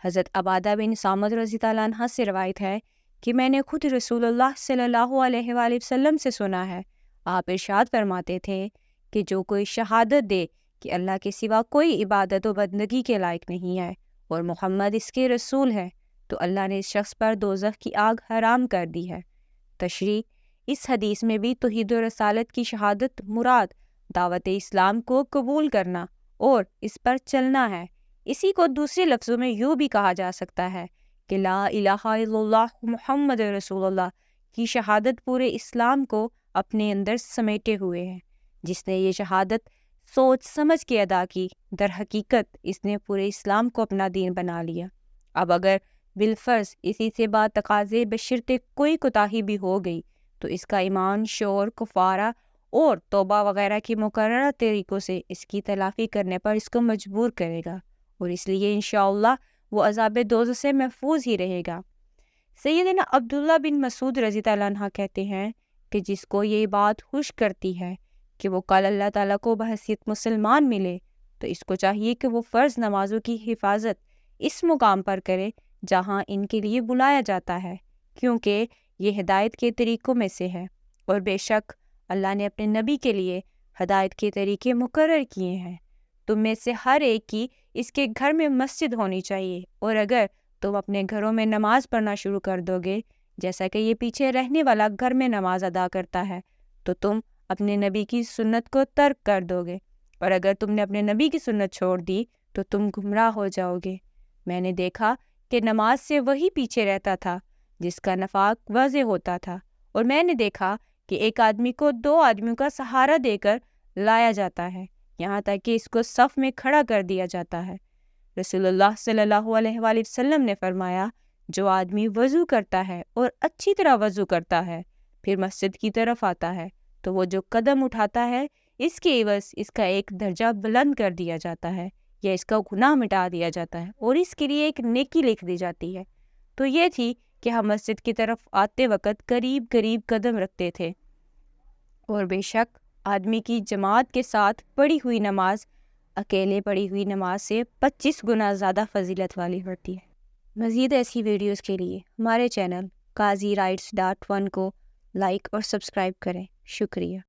حضرت عبادہ بن صامت رضی اللہ عنہ سے روایت ہے کہ میں نے خود رسول اللہ صلی اللہ علیہ وآلہ وسلم سے سنا ہے، آپ ارشاد فرماتے تھے کہ جو کوئی شہادت دے کہ اللہ کے سوا کوئی عبادت و بندگی کے لائق نہیں ہے اور محمد اس کے رسول ہے، تو اللہ نے اس شخص پر دوزخ کی آگ حرام کر دی ہے۔ تشریح: اس حدیث میں بھی توحید و رسالت کی شہادت مراد دعوت اسلام کو قبول کرنا اور اس پر چلنا ہے۔ اسی کو دوسرے لفظوں میں یوں بھی کہا جا سکتا ہے کہ لا الہ الا اللہ محمد رسول اللہ کی شہادت پورے اسلام کو اپنے اندر سمیٹے ہوئے ہے۔ جس نے یہ شہادت سوچ سمجھ کے ادا کی، در حقیقت اس نے پورے اسلام کو اپنا دین بنا لیا۔ اب اگر بالفرض اسی سے بعد تقاضے بشرطِ کوئی کوتاہی بھی ہو گئی تو اس کا ایمان، شور، کفارہ اور توبہ وغیرہ کی مقررہ طریقوں سے اس کی تلافی کرنے پر اس کو مجبور کرے گا، اور اس لیے انشاءاللہ وہ عذاب دوزخ سے محفوظ ہی رہے گا۔ سیدنا عبداللہ بن مسعود رضی اللہ عنہ کہتے ہیں کہ جس کو یہ بات خوش کرتی ہے کہ وہ کل اللہ تعالیٰ کو بحیثیت مسلمان ملے، تو اس کو چاہیے کہ وہ فرض نمازوں کی حفاظت اس مقام پر کرے جہاں ان کے لیے بلایا جاتا ہے، کیونکہ یہ ہدایت کے طریقوں میں سے ہے، اور بے شک اللہ نے اپنے نبی کے لیے ہدایت کے طریقے مقرر کیے ہیں۔ تم میں سے ہر ایک کی اس کے گھر میں مسجد ہونی چاہیے، اور اگر تم اپنے گھروں میں نماز پڑھنا شروع کر دو گے جیسا کہ یہ پیچھے رہنے والا گھر میں نماز ادا کرتا ہے، تو تم اپنے نبی کی سنت کو ترک کر دو گے، اور اگر تم نے اپنے نبی کی سنت چھوڑ دی تو تم گمراہ ہو جاؤ گے۔ میں نے دیکھا کہ نماز سے وہی پیچھے رہتا تھا جس کا نفاق واضح ہوتا تھا، اور میں نے دیکھا کہ ایک آدمی کو دو آدمیوں کا سہارا دے کر لایا جاتا ہے، یہاں تک کہ اس کو صف میں کھڑا کر دیا جاتا ہے۔ رسول اللہ صلی اللہ علیہ وآلہ وسلم نے فرمایا، جو آدمی وضو کرتا ہے اور اچھی طرح وضو کرتا ہے پھر مسجد کی طرف آتا ہے تو وہ جو قدم اٹھاتا ہے اس کے عوض اس کا ایک درجہ بلند کر دیا جاتا ہے، یا اس کا گناہ مٹا دیا جاتا ہے، اور اس کے لیے ایک نیکی لکھ دی جاتی ہے۔ تو یہ تھی کہ ہم مسجد کی طرف آتے وقت قریب قریب قدم رکھتے تھے، اور بے شک آدمی کی جماعت کے ساتھ پڑھی ہوئی نماز اکیلے پڑھی ہوئی نماز سے 25 گنا زیادہ فضیلت والی ہوتی ہے۔ مزید ایسی ویڈیوز کے لیے ہمارے چینل قاضی رائٹس.1 کو لائک اور سبسکرائب کریں۔ شکریہ۔